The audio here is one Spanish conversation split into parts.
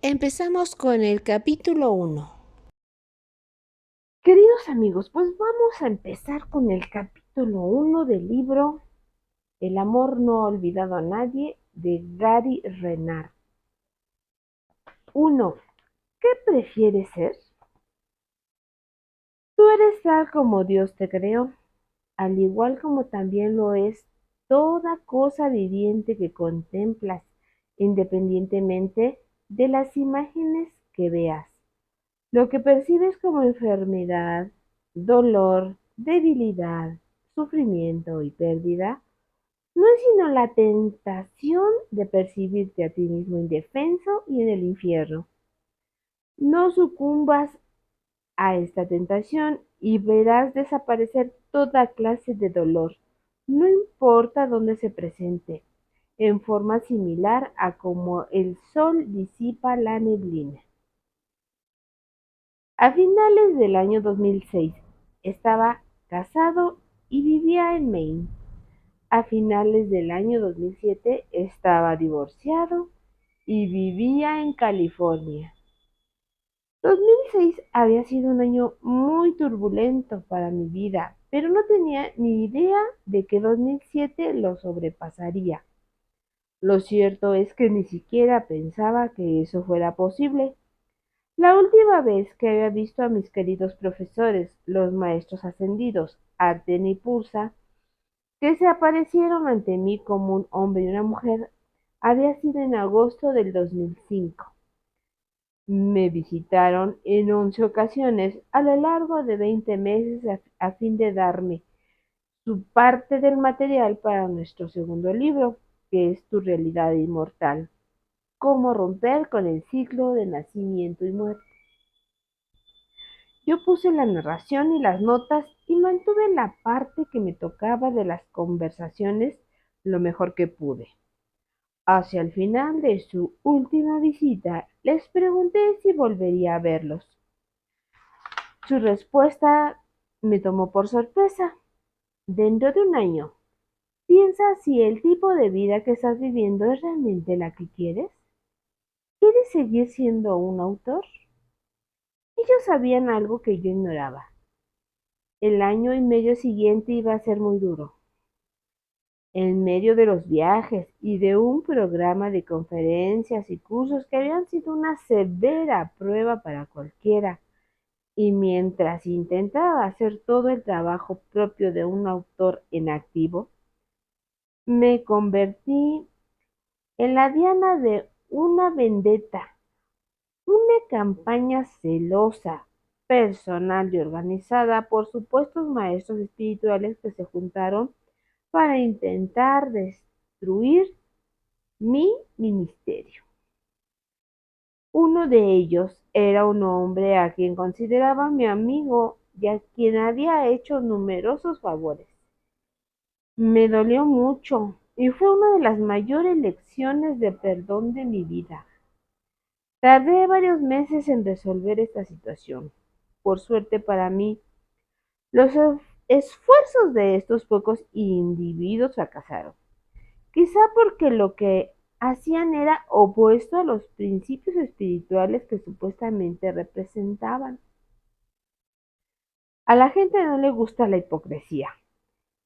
Empezamos con el capítulo 1. Queridos amigos, pues vamos a empezar con el capítulo 1 del libro El amor no ha olvidado a nadie de Gary Renard. 1. ¿Qué prefieres ser? Tú eres tal como Dios te creó, al igual como también lo es toda cosa viviente que contemplas, independientemente de las imágenes que veas. Lo que percibes como enfermedad, dolor, debilidad, sufrimiento y pérdida no es sino la tentación de percibirte a ti mismo indefenso y en el infierno. No sucumbas a esta tentación y verás desaparecer toda clase de dolor, no importa dónde se presente, en forma similar a como el sol disipa la neblina. A finales del año 2006 estaba casado y vivía en Maine. A finales del año 2007 estaba divorciado y vivía en California. 2006 había sido un año muy turbulento para mi vida, pero no tenía ni idea de que 2007 lo sobrepasaría. Lo cierto es que ni siquiera pensaba que eso fuera posible. La última vez que había visto a mis queridos profesores, los maestros ascendidos, Arten y Pursa, que se aparecieron ante mí como un hombre y una mujer, había sido en agosto del 2005. Me visitaron en 11 ocasiones a lo largo de 20 meses a fin de darme su parte del material para nuestro segundo libro, que es Tu realidad inmortal, cómo romper con el ciclo de nacimiento y muerte. Yo puse la narración y las notas y mantuve la parte que me tocaba de las conversaciones lo mejor que pude. Hacia el final de su última visita, les pregunté si volvería a verlos. Su respuesta me tomó por sorpresa. Dentro de un año, piensa si el tipo de vida que estás viviendo es realmente la que quieres. ¿Quieres seguir siendo un autor? Ellos sabían algo que yo ignoraba. El año y medio siguiente iba a ser muy duro. En medio de los viajes y de un programa de conferencias y cursos que habían sido una severa prueba para cualquiera, y mientras intentaba hacer todo el trabajo propio de un autor en activo, me convertí en la diana de una vendetta, una campaña celosa, personal y organizada por supuestos maestros espirituales que se juntaron para intentar destruir mi ministerio. Uno de ellos era un hombre a quien consideraba mi amigo y a quien había hecho numerosos favores. Me dolió mucho y fue una de las mayores lecciones de perdón de mi vida. Tardé varios meses en resolver esta situación. Por suerte para mí, los esfuerzos de estos pocos individuos fracasaron. Quizá porque lo que hacían era opuesto a los principios espirituales que supuestamente representaban. A la gente no le gusta la hipocresía.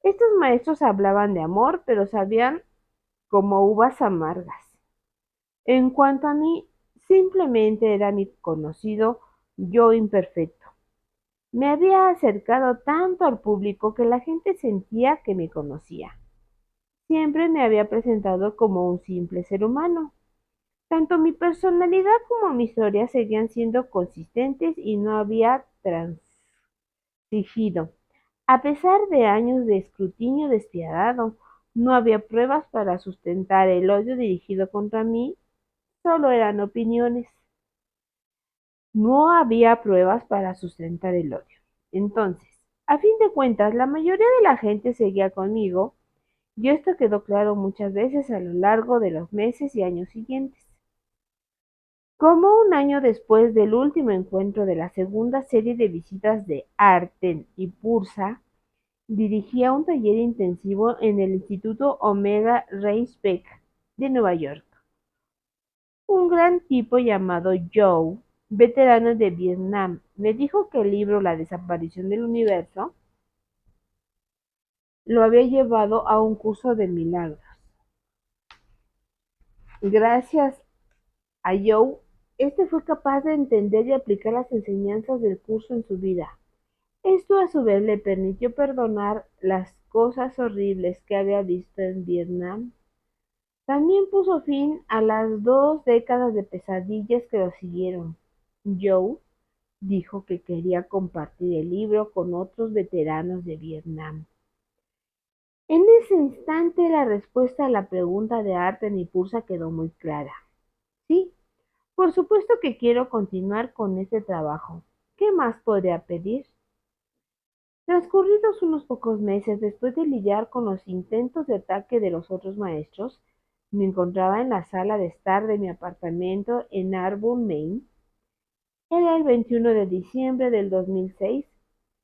Estos maestros hablaban de amor, pero sabían como uvas amargas. En cuanto a mí, simplemente era mi conocido yo imperfecto. Me había acercado tanto al público que la gente sentía que me conocía. Siempre me había presentado como un simple ser humano. Tanto mi personalidad como mi historia seguían siendo consistentes y no había transigido. A pesar de años de escrutinio despiadado, no había pruebas para sustentar el odio dirigido contra mí, solo eran opiniones. No había pruebas para sustentar el odio. Entonces, a fin de cuentas, la mayoría de la gente seguía conmigo, y esto quedó claro muchas veces a lo largo de los meses y años siguientes. Como un año después del último encuentro de la segunda serie de visitas de Arten y Pursa, dirigía un taller intensivo en el Instituto Omega Renspeck de Nueva York. Un gran tipo llamado Joe, veterano de Vietnam, me dijo que el libro La desaparición del universo lo había llevado a un curso de milagros. Gracias a Joe, este fue capaz de entender y aplicar las enseñanzas del curso en su vida. Esto a su vez le permitió perdonar las cosas horribles que había visto en Vietnam. También puso fin a las 2 décadas de pesadillas que lo siguieron. Joe dijo que quería compartir el libro con otros veteranos de Vietnam. En ese instante la respuesta a la pregunta de Arten y Pursa quedó muy clara. Sí, por supuesto que quiero continuar con este trabajo. ¿Qué más podría pedir? Transcurridos unos pocos meses después de lidiar con los intentos de ataque de los otros maestros, me encontraba en la sala de estar de mi apartamento en Arbor, Maine. Era el 21 de diciembre del 2006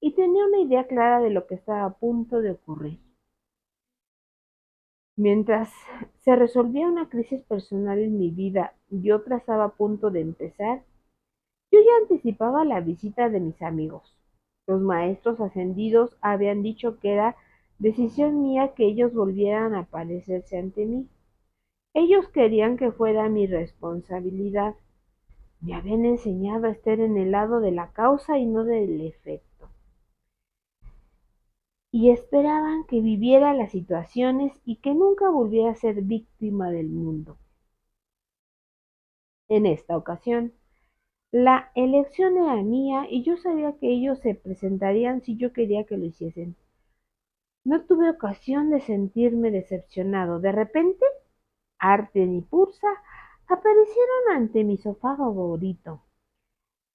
y tenía una idea clara de lo que estaba a punto de ocurrir. Mientras se resolvía una crisis personal en mi vida y otra estaba a punto de empezar, yo ya anticipaba la visita de mis amigos. Los maestros ascendidos habían dicho que era decisión mía que ellos volvieran a aparecerse ante mí. Ellos querían que fuera mi responsabilidad. Me habían enseñado a estar en el lado de la causa y no del efecto. Y esperaban que viviera las situaciones y que nunca volviera a ser víctima del mundo. En esta ocasión, la elección era mía y yo sabía que ellos se presentarían si yo quería que lo hiciesen. No tuve ocasión de sentirme decepcionado. De repente, Arten y Pursa aparecieron ante mi sofá favorito.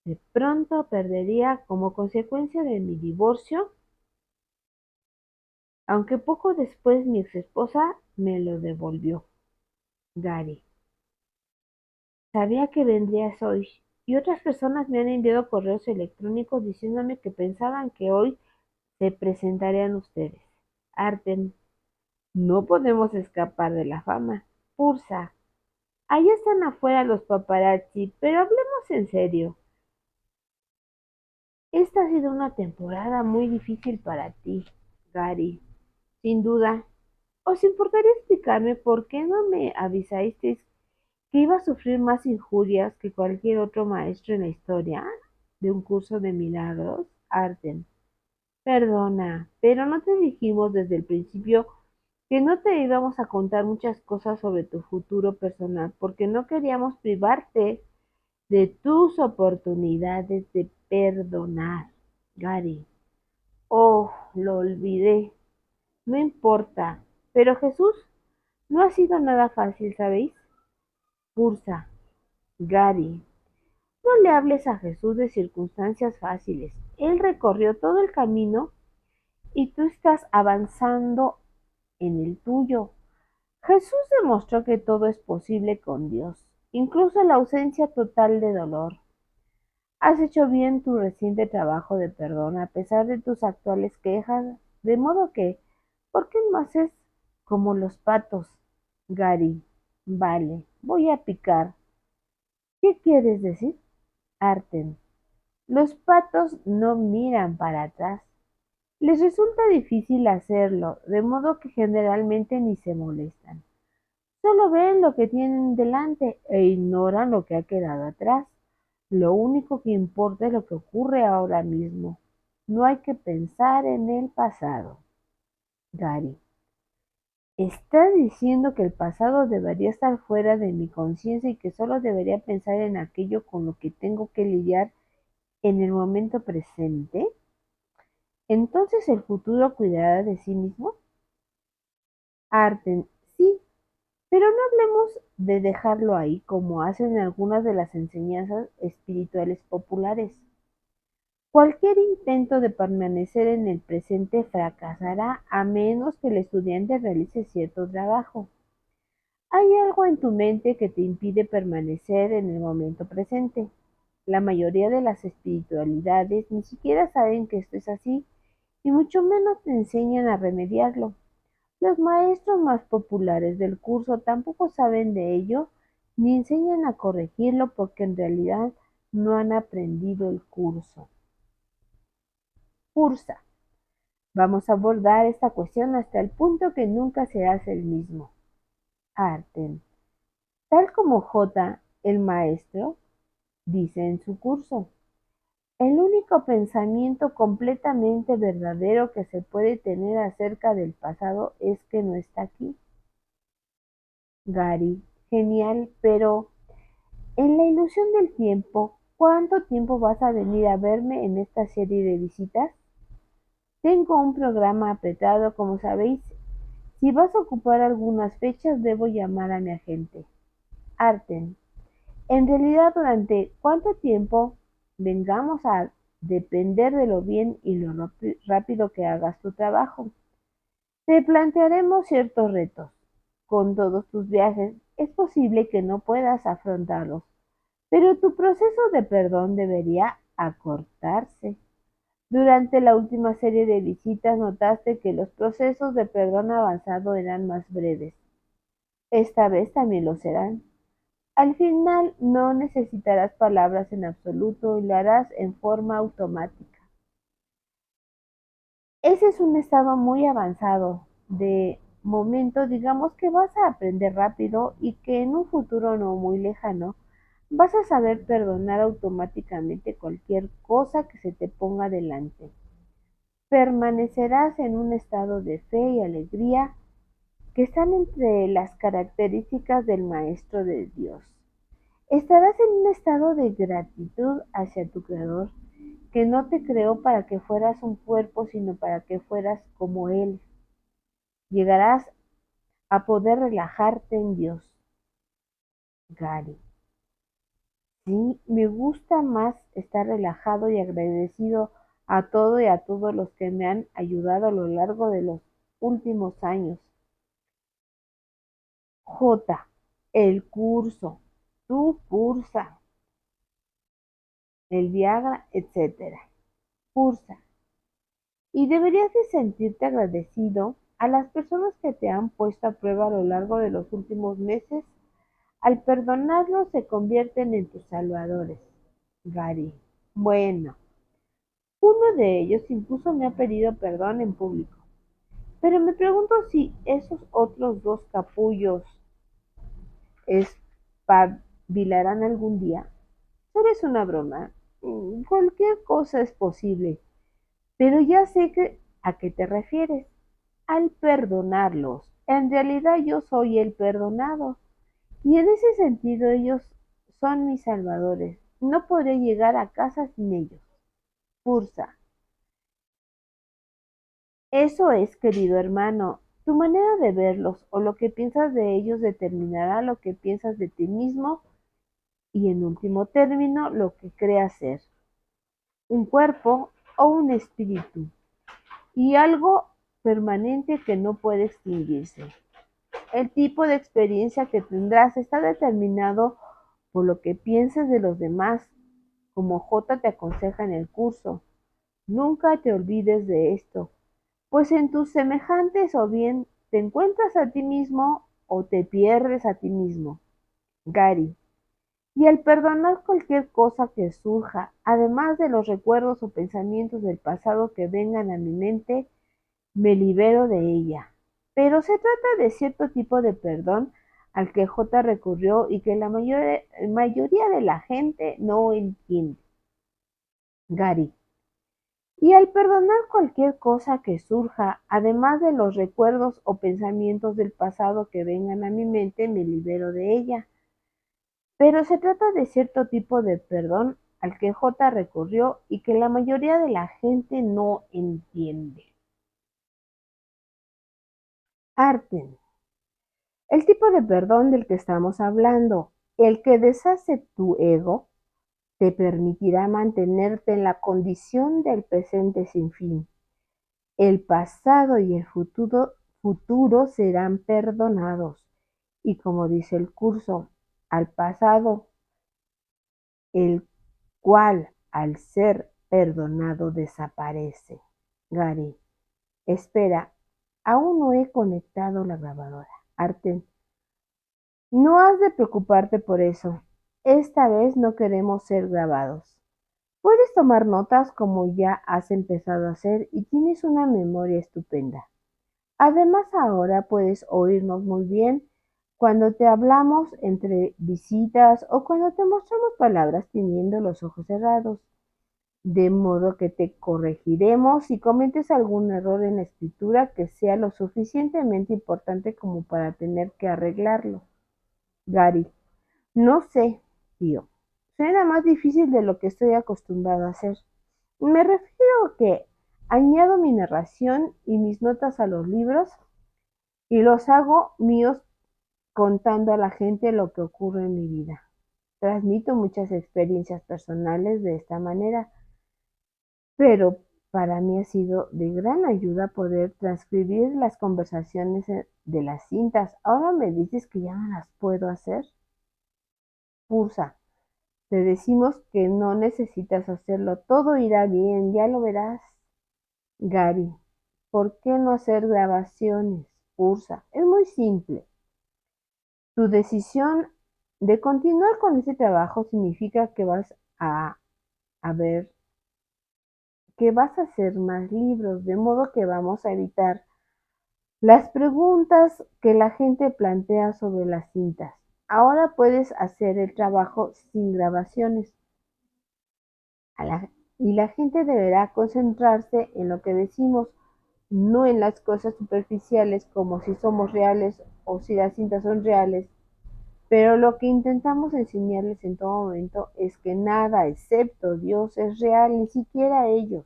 De pronto perdería como consecuencia de mi divorcio, aunque poco después mi ex esposa me lo devolvió. Gary. Sabía que vendrías hoy, y otras personas me han enviado correos electrónicos diciéndome que pensaban que hoy se presentarían ustedes. Arten, no podemos escapar de la fama. Pursa, allá están afuera los paparazzi, pero hablemos en serio. Esta ha sido una temporada muy difícil para ti, Gary. Sin duda. ¿Os importaría explicarme por qué no me avisasteis que iba a sufrir más injurias que cualquier otro maestro en la historia de un curso de milagros? Arden. Perdona, pero no te dijimos desde el principio que no te íbamos a contar muchas cosas sobre tu futuro personal porque no queríamos privarte de tus oportunidades de perdonar. Gary. Oh, lo olvidé. No importa. Pero Jesús no ha sido nada fácil, ¿sabéis? Pursa. Gary. No le hables a Jesús de circunstancias fáciles. Él recorrió todo el camino y tú estás avanzando en el tuyo. Jesús demostró que todo es posible con Dios, incluso la ausencia total de dolor. Has hecho bien tu reciente trabajo de perdón a pesar de tus actuales quejas, de modo que, ¿por qué no haces como los patos, Gary? Vale, voy a picar. ¿Qué quieres decir? Arten. Los patos no miran para atrás. Les resulta difícil hacerlo, de modo que generalmente ni se molestan. Solo ven lo que tienen delante e ignoran lo que ha quedado atrás. Lo único que importa es lo que ocurre ahora mismo. No hay que pensar en el pasado. Gary. ¿Estás diciendo que el pasado debería estar fuera de mi conciencia y que solo debería pensar en aquello con lo que tengo que lidiar en el momento presente? ¿Entonces el futuro cuidará de sí mismo? Arten, sí, pero no hablemos de dejarlo ahí como hacen algunas de las enseñanzas espirituales populares. Cualquier intento de permanecer en el presente fracasará a menos que el estudiante realice cierto trabajo. Hay algo en tu mente que te impide permanecer en el momento presente. La mayoría de las espiritualidades ni siquiera saben que esto es así, y mucho menos te enseñan a remediarlo. Los maestros más populares del curso tampoco saben de ello ni enseñan a corregirlo porque en realidad no han aprendido el curso. Cursa. Vamos a abordar esta cuestión hasta el punto que nunca serás el mismo. Arten. Tal como J, el maestro, dice en su curso, el único pensamiento completamente verdadero que se puede tener acerca del pasado es que no está aquí. Gary, genial, pero en la ilusión del tiempo, ¿cuánto tiempo vas a venir a verme en esta serie de visitas? Tengo un programa apretado, como sabéis. Si vas a ocupar algunas fechas, debo llamar a mi agente. Arten. En realidad, ¿durante cuánto tiempo vengamos a depender de lo bien y lo rápido que hagas tu trabajo? Te plantearemos ciertos retos. Con todos tus viajes, es posible que no puedas afrontarlos, pero tu proceso de perdón debería acortarse. Durante la última serie de visitas notaste que los procesos de perdón avanzado eran más breves. Esta vez también lo serán. Al final no necesitarás palabras en absoluto y lo harás en forma automática. Ese es un estado muy avanzado. De momento, digamos que vas a aprender rápido y que en un futuro no muy lejano vas a saber perdonar automáticamente cualquier cosa que se te ponga delante. Permanecerás en un estado de fe y alegría que están entre las características del Maestro de Dios. Estarás en un estado de gratitud hacia tu Creador, que no te creó para que fueras un cuerpo, sino para que fueras como Él. Llegarás a poder relajarte en Dios. Gary. Sí, me gusta más estar relajado y agradecido a todo y a todos los que me han ayudado a lo largo de los últimos años. J. El curso. Tú cursa. El Viagra, etcétera. Cursa. Y deberías de sentirte agradecido a las personas que te han puesto a prueba a lo largo de los últimos meses. Al perdonarlos se convierten en tus salvadores. Gary. Bueno, uno de ellos incluso me ha pedido perdón en público. Pero me pregunto si esos otros dos capullos espabilarán algún día. Solo es una broma. Cualquier cosa es posible. Pero ya sé a qué te refieres. Al perdonarlos. En realidad yo soy el perdonado. Y en ese sentido ellos son mis salvadores. No podré llegar a casa sin ellos. Pursa. Eso es, querido hermano. Tu manera de verlos o lo que piensas de ellos determinará lo que piensas de ti mismo y en último término lo que creas ser. Un cuerpo o un espíritu. Y algo permanente que no puede extinguirse. El tipo de experiencia que tendrás está determinado por lo que pienses de los demás, como J te aconseja en el curso. Nunca te olvides de esto, pues en tus semejantes o bien te encuentras a ti mismo o te pierdes a ti mismo. Gary. Y al perdonar cualquier cosa que surja, además de los recuerdos o pensamientos del pasado que vengan a mi mente, me libero de ella. Pero se trata de cierto tipo de perdón al que J recurrió y que la mayoría de la gente no entiende. Gary. Y al perdonar cualquier cosa que surja, además de los recuerdos o pensamientos del pasado que vengan a mi mente, me libero de ella. Pero se trata de cierto tipo de perdón al que J recurrió y que la mayoría de la gente no entiende. Arten. El tipo de perdón del que estamos hablando, el que deshace tu ego, te permitirá mantenerte en la condición del presente sin fin. El pasado y el futuro serán perdonados. Y como dice el curso, al pasado, el cual al ser perdonado desaparece. Gary, espera, aún no he conectado la grabadora. Arten, No has de preocuparte por eso. Esta vez no queremos ser grabados. Puedes tomar notas como ya has empezado a hacer y tienes una memoria estupenda. Además, ahora puedes oírnos muy bien cuando te hablamos entre visitas o cuando te mostramos palabras teniendo los ojos cerrados. De modo que te corregiremos si cometes algún error en la escritura que sea lo suficientemente importante como para tener que arreglarlo. Gary, no sé, tío. Suena más difícil de lo que estoy acostumbrado a hacer. Me refiero a que añado mi narración y mis notas a los libros y los hago míos contando a la gente lo que ocurre en mi vida. Transmito muchas experiencias personales de esta manera, pero para mí ha sido de gran ayuda poder transcribir las conversaciones de las cintas. Ahora me dices que ya no las puedo hacer. Pursa, te decimos que no necesitas hacerlo. Todo irá bien, ya lo verás. Gary, ¿por qué no hacer grabaciones? Pursa, es muy simple. Tu decisión de continuar con este trabajo significa que a ver, que vas a hacer más libros, de modo que vamos a evitar las preguntas que la gente plantea sobre las cintas. Ahora puedes hacer el trabajo sin grabaciones y la gente deberá concentrarse en lo que decimos, no en las cosas superficiales como si somos reales o si las cintas son reales. Pero lo que intentamos enseñarles en todo momento es que nada excepto Dios es real, ni siquiera ellos.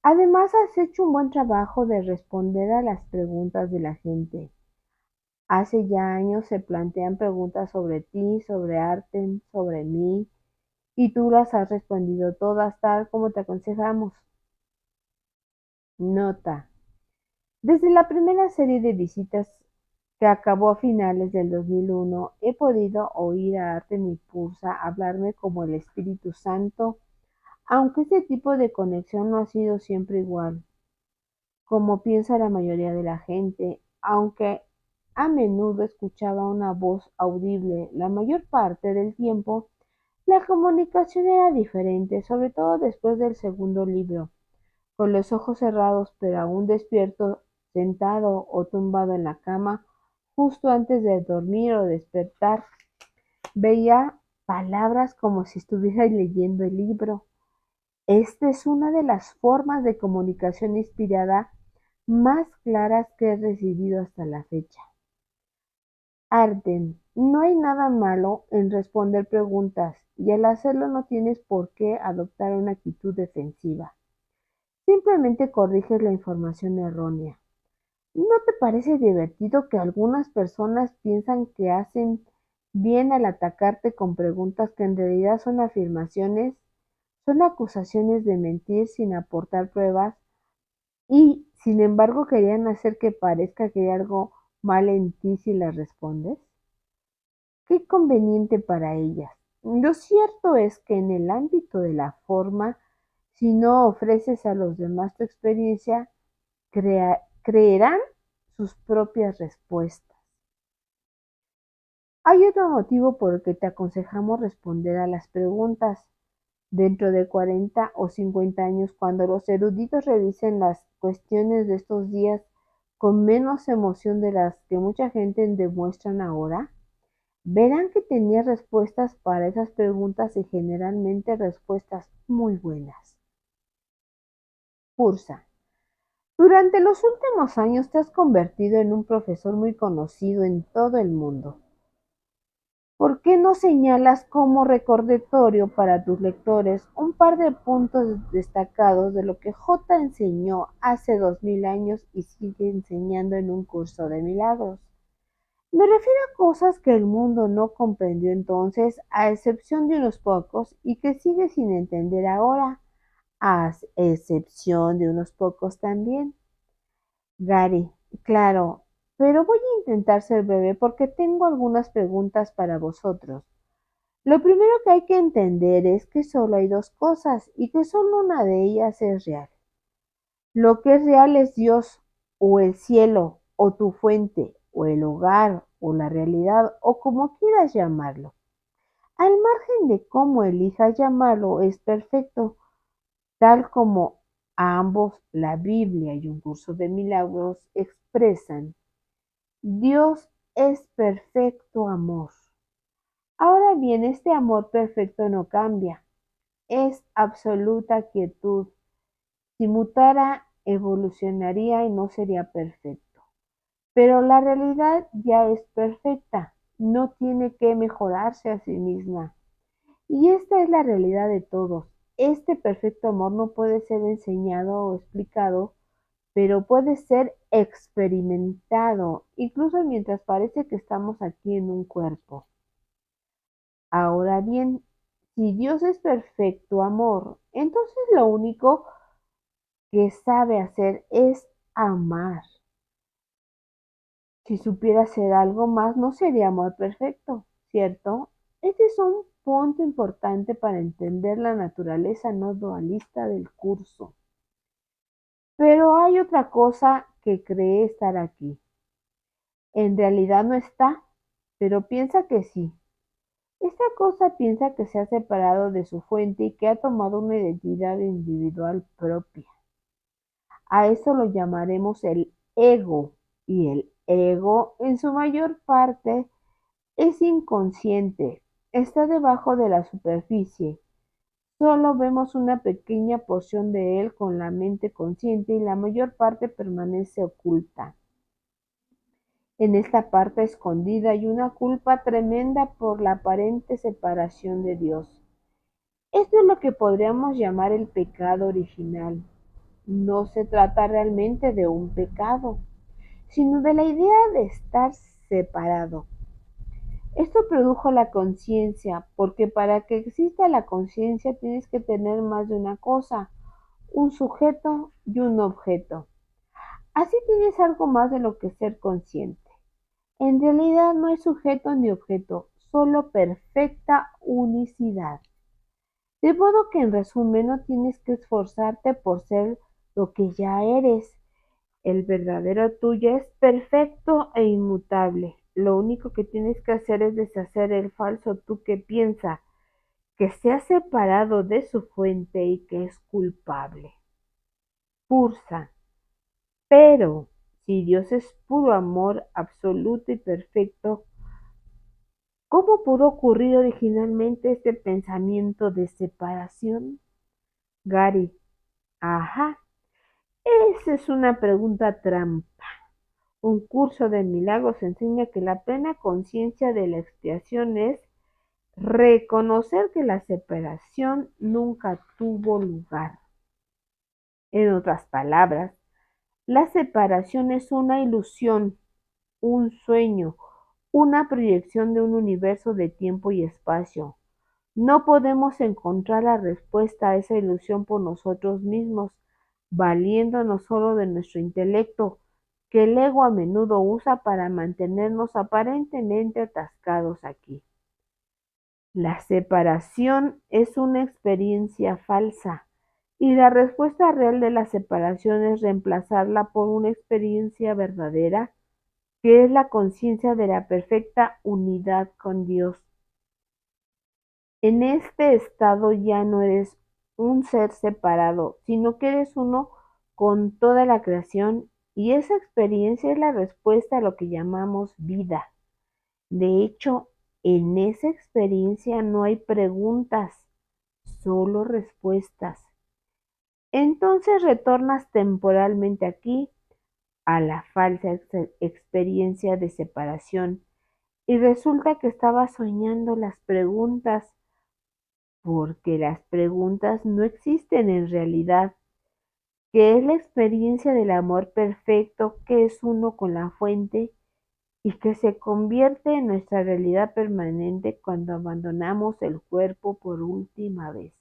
Además, has hecho un buen trabajo de responder a las preguntas de la gente. Hace ya años se plantean preguntas sobre ti, sobre Artem, sobre mí, y tú las has respondido todas tal como te aconsejamos. Nota. Desde la primera serie de visitas que acabó a finales del 2001, he podido oír a Artem y Pursa hablarme como el Espíritu Santo, aunque este tipo de conexión no ha sido siempre igual, como piensa la mayoría de la gente, aunque a menudo escuchaba una voz audible la mayor parte del tiempo, la comunicación era diferente, sobre todo después del segundo libro. Con los ojos cerrados pero aún despierto, sentado o tumbado en la cama, justo antes de dormir o despertar, veía palabras como si estuviera leyendo el libro. Esta es una de las formas de comunicación inspirada más claras que he recibido hasta la fecha. Arden, no hay nada malo en responder preguntas y al hacerlo no tienes por qué adoptar una actitud defensiva. Simplemente corriges la información errónea. ¿No te parece divertido que algunas personas piensan que hacen bien al atacarte con preguntas que en realidad son afirmaciones, son acusaciones de mentir sin aportar pruebas y, sin embargo, querían hacer que parezca que hay algo mal en ti si las respondes? Qué conveniente para ellas. Lo cierto es que en el ámbito de la forma, si no ofreces a los demás tu experiencia, creerán sus propias respuestas. Hay otro motivo por el que te aconsejamos responder a las preguntas. Dentro de 40 o 50 años, cuando los eruditos revisen las cuestiones de estos días con menos emoción de las que mucha gente demuestran ahora, verán que tenía respuestas para esas preguntas y generalmente respuestas muy buenas. Pursa. Durante los últimos años te has convertido en un profesor muy conocido en todo el mundo. ¿Por qué no señalas como recordatorio para tus lectores un par de puntos destacados de lo que J enseñó hace 2000 años y sigue enseñando en un curso de milagros? Me refiero a cosas que el mundo no comprendió entonces, a excepción de unos pocos, y que sigue sin entender ahora, a excepción de unos pocos también. Gary, claro, pero voy a intentar ser breve porque tengo algunas preguntas para vosotros. Lo primero que hay que entender es que solo hay dos cosas y que solo una de ellas es real. Lo que es real es Dios o el cielo o tu fuente. o el hogar, o la realidad, o como quieras llamarlo. Al margen de cómo elijas llamarlo, es perfecto, tal como ambos, la Biblia y un curso de milagros, expresan. Dios es perfecto amor. Ahora bien, este amor perfecto no cambia, es absoluta quietud. Si mutara, evolucionaría y no sería perfecto. Pero la realidad ya es perfecta, no tiene que mejorarse a sí misma. Y esta es la realidad de todos. Este perfecto amor no puede ser enseñado o explicado, pero puede ser experimentado, incluso mientras parece que estamos aquí en un cuerpo. Ahora bien, si Dios es perfecto amor, entonces lo único que sabe hacer es amar. Si supiera hacer algo más, no sería amor perfecto, ¿cierto? Este es un punto importante para entender la naturaleza no dualista del curso. Pero hay otra cosa que cree estar aquí. En realidad no está, pero piensa que sí. Esta cosa piensa que se ha separado de su fuente y que ha tomado una identidad individual propia. A eso lo llamaremos el ego, y el ego en su mayor parte es inconsciente, está debajo de la superficie. Solo vemos una pequeña porción de él con la mente consciente y la mayor parte permanece oculta. En esta parte escondida hay una culpa tremenda por la aparente separación de Dios. Esto es lo que podríamos llamar el pecado original. No se trata realmente de un pecado, sino de la idea de estar separado. Esto produjo la conciencia, porque para que exista la conciencia tienes que tener más de una cosa, un sujeto y un objeto. Así tienes algo más de lo que ser consciente. En realidad no hay sujeto ni objeto, solo perfecta unicidad. De modo que en resumen no tienes que esforzarte por ser lo que ya eres. El verdadero tuyo es perfecto e inmutable. Lo único que tienes que hacer es deshacer el falso tú que piensa que se ha separado de su fuente y que es culpable. Pursa. Pero si Dios es puro amor absoluto y perfecto, ¿cómo pudo ocurrir originalmente este pensamiento de separación? Gary. Ajá. Esa es una pregunta trampa. Un curso de milagros enseña que la plena conciencia de la expiación es reconocer que la separación nunca tuvo lugar. En otras palabras, la separación es una ilusión, un sueño, una proyección de un universo de tiempo y espacio. No podemos encontrar la respuesta a esa ilusión por nosotros mismos, valiéndonos solo de nuestro intelecto, que el ego a menudo usa para mantenernos aparentemente atascados aquí. La separación es una experiencia falsa, y la respuesta real de la separación es reemplazarla por una experiencia verdadera, que es la conciencia de la perfecta unidad con Dios. En este estado ya no eres un ser separado, sino que eres uno con toda la creación, y esa experiencia es la respuesta a lo que llamamos vida. De hecho, en esa experiencia no hay preguntas, solo respuestas. Entonces retornas temporalmente aquí a la falsa experiencia de separación y resulta que estabas soñando las preguntas, porque las preguntas no existen en realidad, que es la experiencia del amor perfecto que es uno con la fuente y que se convierte en nuestra realidad permanente cuando abandonamos el cuerpo por última vez.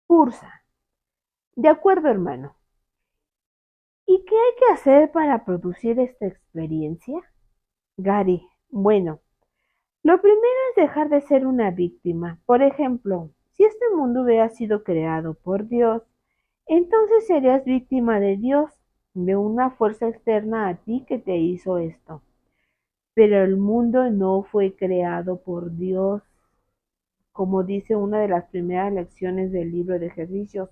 Pursa. De acuerdo, hermano. ¿Y qué hay que hacer para producir esta experiencia? Gary, bueno, Lo primero es dejar de ser una víctima. Por ejemplo, si este mundo hubiera sido creado por Dios, entonces serías víctima de Dios, de una fuerza externa a ti que te hizo esto. Pero el mundo no fue creado por Dios, como dice una de las primeras lecciones del libro de ejercicios.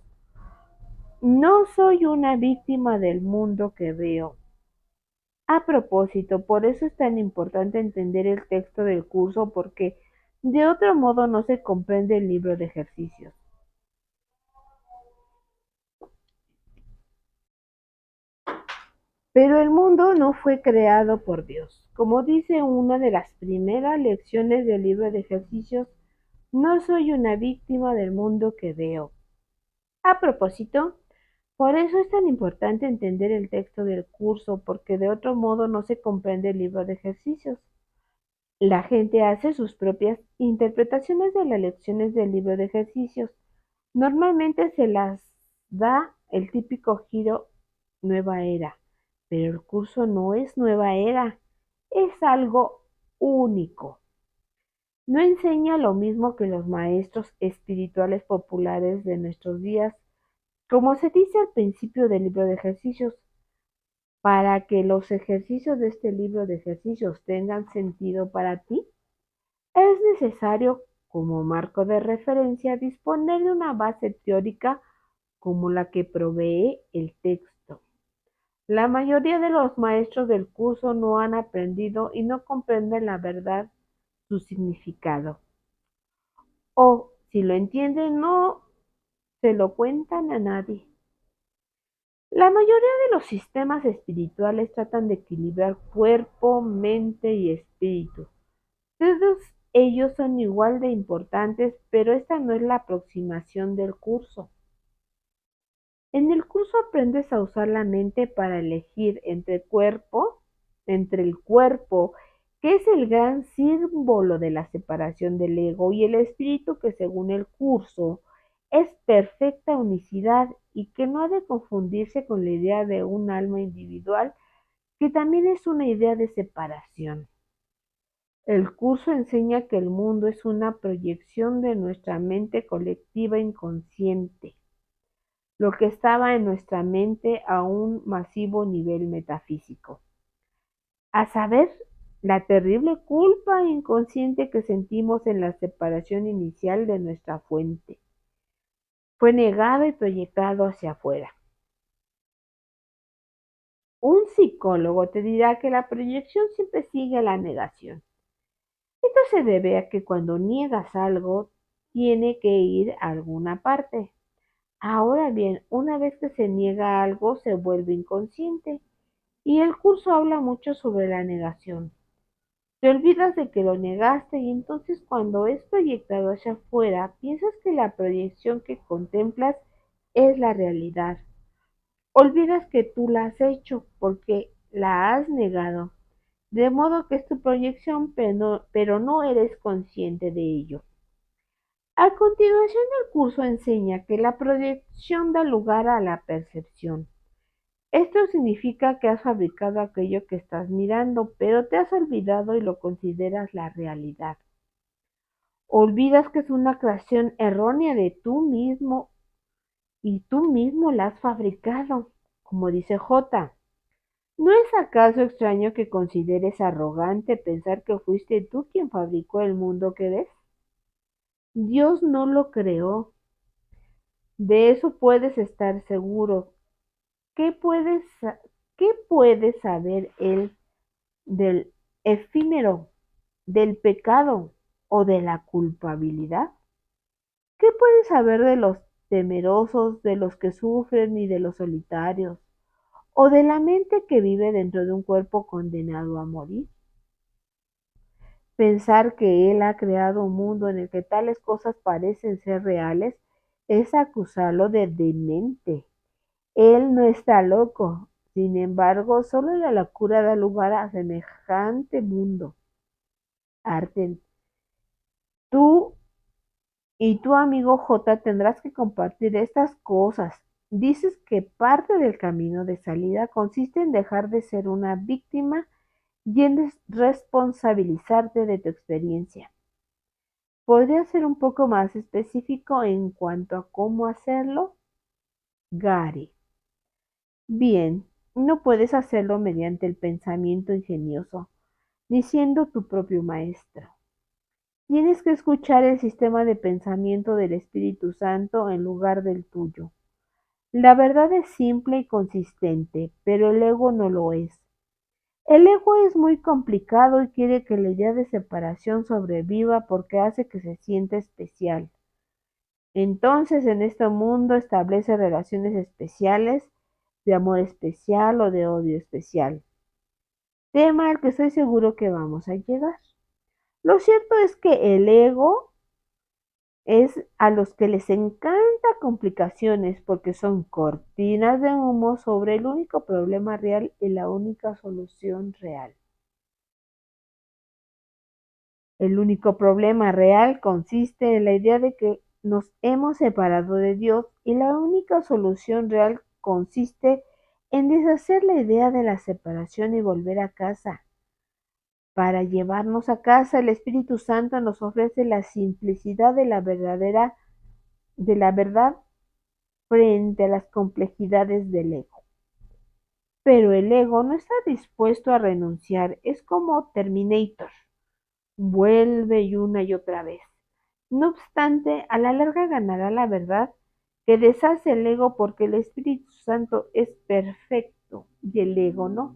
No soy una víctima del mundo que veo. A propósito, por eso es tan importante entender el texto del curso, porque de otro modo no se comprende el libro de ejercicios. Pero el mundo no fue creado por Dios. Como dice una de las primeras lecciones del libro de ejercicios, no soy una víctima del mundo que veo. A propósito, por eso es tan importante entender el texto del curso, porque de otro modo no se comprende el libro de ejercicios. La gente hace sus propias interpretaciones de las lecciones del libro de ejercicios. Normalmente se las da el típico giro nueva era, pero el curso no es nueva era, es algo único. No enseña lo mismo que los maestros espirituales populares de nuestros días, como se dice al principio del libro de ejercicios. Para que los ejercicios de este libro de ejercicios tengan sentido para ti, es necesario, como marco de referencia, disponer de una base teórica como la que provee el texto. La mayoría de los maestros del curso no han aprendido y no comprenden la verdad, su significado. O, si lo entienden, no se lo cuentan a nadie. La mayoría de los sistemas espirituales tratan de equilibrar cuerpo, mente y espíritu. Todos ellos son igual de importantes, pero esta no es la aproximación del curso. En el curso aprendes a usar la mente para elegir entre el cuerpo, que es el gran símbolo de la separación del ego, y el espíritu, que según el curso es perfecta unicidad y que no ha de confundirse con la idea de un alma individual, que también es una idea de separación. El curso enseña que el mundo es una proyección de nuestra mente colectiva inconsciente, lo que estaba en nuestra mente a un masivo nivel metafísico. A saber, la terrible culpa inconsciente que sentimos en la separación inicial de nuestra fuente. Fue negado y proyectado hacia afuera. Un psicólogo te dirá que la proyección siempre sigue a la negación. Esto se debe a que cuando niegas algo, tiene que ir a alguna parte. Ahora bien, una vez que se niega algo, se vuelve inconsciente. Y el curso habla mucho sobre la negación. Te olvidas de que lo negaste y entonces cuando es proyectado hacia afuera, piensas que la proyección que contemplas es la realidad. Olvidas que tú la has hecho porque la has negado. De modo que es tu proyección, pero no eres consciente de ello. A continuación, el curso enseña que la proyección da lugar a la percepción. Esto significa que has fabricado aquello que estás mirando, pero te has olvidado y lo consideras la realidad. Olvidas que es una creación errónea de tú mismo y tú mismo la has fabricado, como dice J. ¿No es acaso extraño que consideres arrogante pensar que fuiste tú quien fabricó el mundo que ves? Dios no lo creó. De eso puedes estar seguro. ¿Qué qué puede saber él del efímero, del pecado o de la culpabilidad? ¿Qué puede saber de los temerosos, de los que sufren y de los solitarios, o de la mente que vive dentro de un cuerpo condenado a morir? Pensar que Él ha creado un mundo en el que tales cosas parecen ser reales es acusarlo de demente. Él no está loco. Sin embargo, solo la locura da lugar a semejante mundo. Arten, tú y tu amigo J tendrás que compartir estas cosas. Dices que parte del camino de salida consiste en dejar de ser una víctima y en responsabilizarte de tu experiencia. ¿Podría ser un poco más específico en cuanto a cómo hacerlo? Gary. Bien, no puedes hacerlo mediante el pensamiento ingenioso, ni siendo tu propio maestro. Tienes que escuchar el sistema de pensamiento del Espíritu Santo en lugar del tuyo. La verdad es simple y consistente, pero el ego no lo es. El ego es muy complicado y quiere que la idea de separación sobreviva porque hace que se sienta especial. Entonces, en este mundo establece relaciones especiales, de amor especial o de odio especial. Tema al que estoy seguro que vamos a llegar. Lo cierto es que el ego es a los que les encanta complicaciones porque son cortinas de humo sobre el único problema real y la única solución real. El único problema real consiste en la idea de que nos hemos separado de Dios y la única solución real consiste en deshacer la idea de la separación y volver a casa. Para llevarnos a casa, el Espíritu Santo nos ofrece la simplicidad de la verdad frente a las complejidades del ego. Pero el ego no está dispuesto a renunciar, es como Terminator, vuelve y una y otra vez. No obstante, a la larga ganará la verdad que deshace el ego porque el Espíritu Santo es perfecto y el ego no.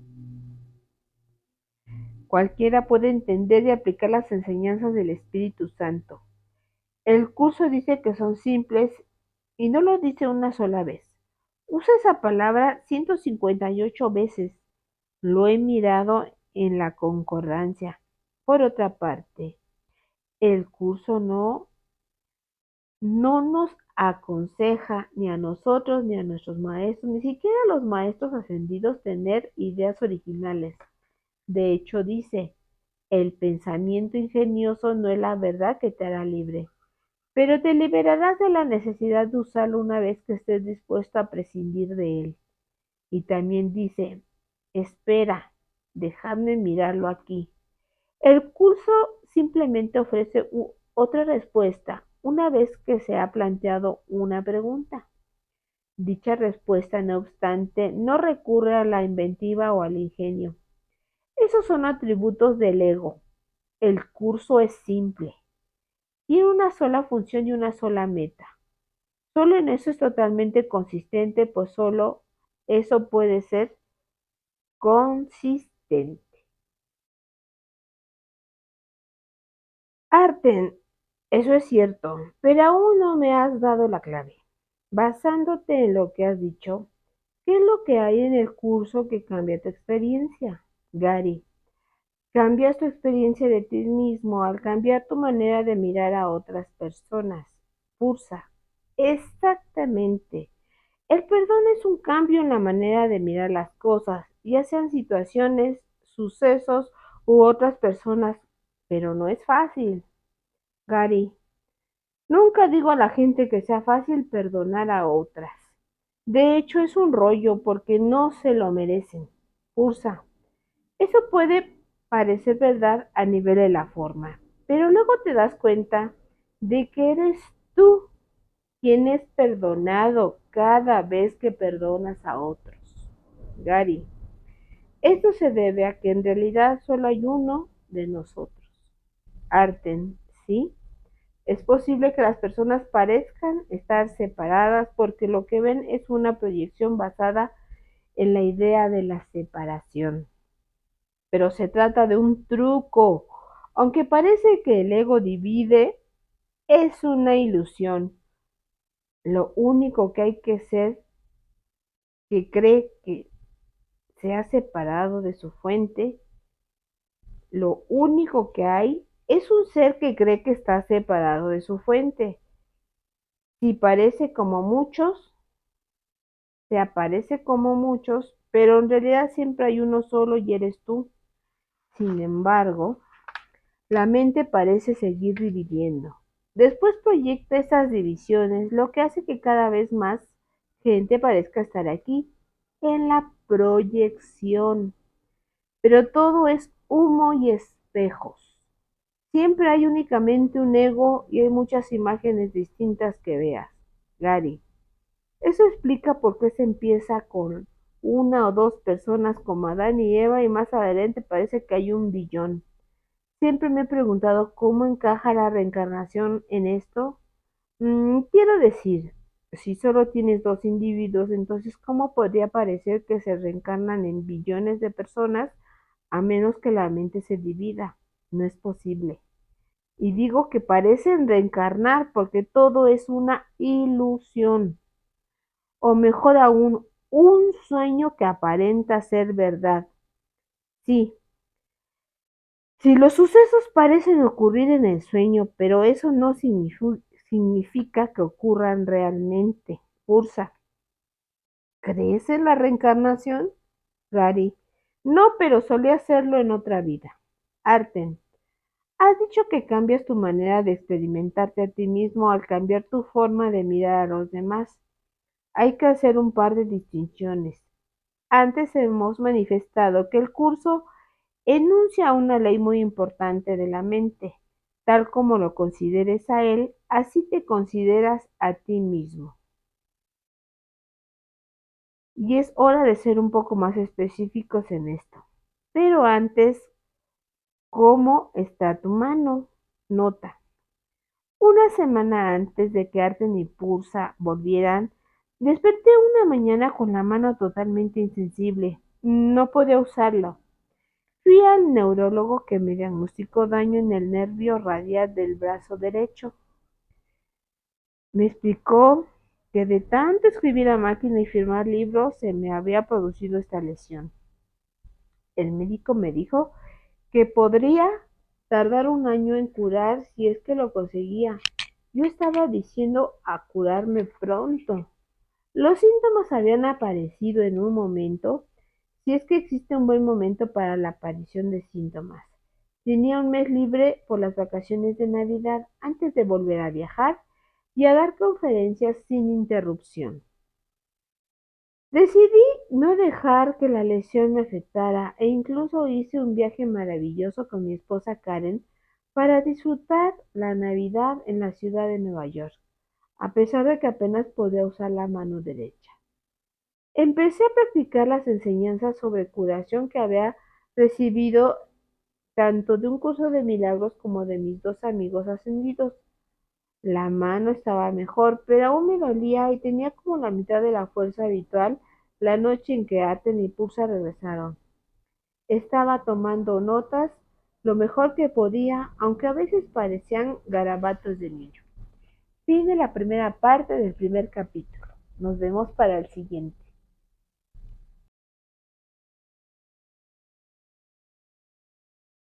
Cualquiera puede entender y aplicar las enseñanzas del Espíritu Santo. El curso dice que son simples y no lo dice una sola vez. Usa esa palabra 158 veces. Lo he mirado en la concordancia. Por otra parte, el curso no nos aconseja ni a nosotros ni a nuestros maestros, ni siquiera a los maestros ascendidos tener ideas originales. De hecho, dice, el pensamiento ingenioso no es la verdad que te hará libre, pero te liberarás de la necesidad de usarlo una vez que estés dispuesto a prescindir de él. Y también dice, espera, dejadme mirarlo aquí. El curso simplemente ofrece otra respuesta una vez que se ha planteado una pregunta. Dicha respuesta, no obstante, no recurre a la inventiva o al ingenio. Esos son atributos del ego. El curso es simple. Tiene una sola función y una sola meta. Solo en eso es totalmente consistente, pues solo eso puede ser consistente. Arten, eso es cierto, pero aún no me has dado la clave. Basándote en lo que has dicho, ¿qué es lo que hay en el curso que cambia tu experiencia? Gary, cambias tu experiencia de ti mismo al cambiar tu manera de mirar a otras personas. Pursa, exactamente. El perdón es un cambio en la manera de mirar las cosas, ya sean situaciones, sucesos u otras personas, pero no es fácil. Gary, nunca digo a la gente que sea fácil perdonar a otras. De hecho, es un rollo porque no se lo merecen. Ursa, eso puede parecer verdad a nivel de la forma, pero luego te das cuenta de que eres tú quien es perdonado cada vez que perdonas a otros. Gary, esto se debe a que en realidad solo hay uno de nosotros. Arten, ¿sí? Es posible que las personas parezcan estar separadas porque lo que ven es una proyección basada en la idea de la separación. Pero se trata de un truco. Aunque parece que el ego divide, es una ilusión. Lo único que hay que ser que cree que se ha separado de su fuente, lo único que hay es un ser que cree que está separado de su fuente. Si parece como muchos, se aparece como muchos, pero en realidad siempre hay uno solo y eres tú. Sin embargo, la mente parece seguir dividiendo. Después proyecta esas divisiones, lo que hace que cada vez más gente parezca estar aquí, en la proyección. Pero todo es humo y espejos. Siempre hay únicamente un ego y hay muchas imágenes distintas que veas. Gary, eso explica por qué se empieza con una o dos personas como Adán y Eva y más adelante parece que hay un billón. Siempre me he preguntado cómo encaja la reencarnación en esto. Quiero decir, si solo tienes dos individuos, entonces ¿cómo podría parecer que se reencarnan en billones de personas a menos que la mente se divida? No es posible. Y digo que parecen reencarnar porque todo es una ilusión, o mejor aún, un sueño que aparenta ser verdad. Sí, si los sucesos parecen ocurrir en el sueño, pero eso no significa que ocurran realmente. Ursa, ¿crees en la reencarnación? Gary, no, pero solía hacerlo en otra vida. Arten, has dicho que cambias tu manera de experimentarte a ti mismo al cambiar tu forma de mirar a los demás. Hay que hacer un par de distinciones. Antes hemos manifestado que el curso enuncia una ley muy importante de la mente. Tal como lo consideres a él, así te consideras a ti mismo. Y es hora de ser un poco más específicos en esto. Pero antes, ¿cómo está tu mano? Nota. Una semana antes de que Arten y Pursa volvieran, desperté una mañana con la mano totalmente insensible. No podía usarlo. Fui al neurólogo que me diagnosticó daño en el nervio radial del brazo derecho. Me explicó que de tanto escribir a máquina y firmar libros se me había producido esta lesión. El médico me dijo que podría tardar un año en curar si es que lo conseguía. Yo estaba diciendo a curarme pronto. Los síntomas habían aparecido en un momento, si es que existe un buen momento para la aparición de síntomas. Tenía un mes libre por las vacaciones de Navidad antes de volver a viajar y a dar conferencias sin interrupción. Decidí no dejar que la lesión me afectara e incluso hice un viaje maravilloso con mi esposa Karen para disfrutar la Navidad en la ciudad de Nueva York, a pesar de que apenas podía usar la mano derecha. Empecé a practicar las enseñanzas sobre curación que había recibido tanto de un curso de milagros como de mis dos amigos ascendidos. La mano estaba mejor, pero aún me dolía y tenía como la mitad de la fuerza habitual la noche en que Aten y Pulsa regresaron. Estaba tomando notas lo mejor que podía, aunque a veces parecían garabatos de niño. Fin de la primera parte del primer capítulo. Nos vemos para el siguiente.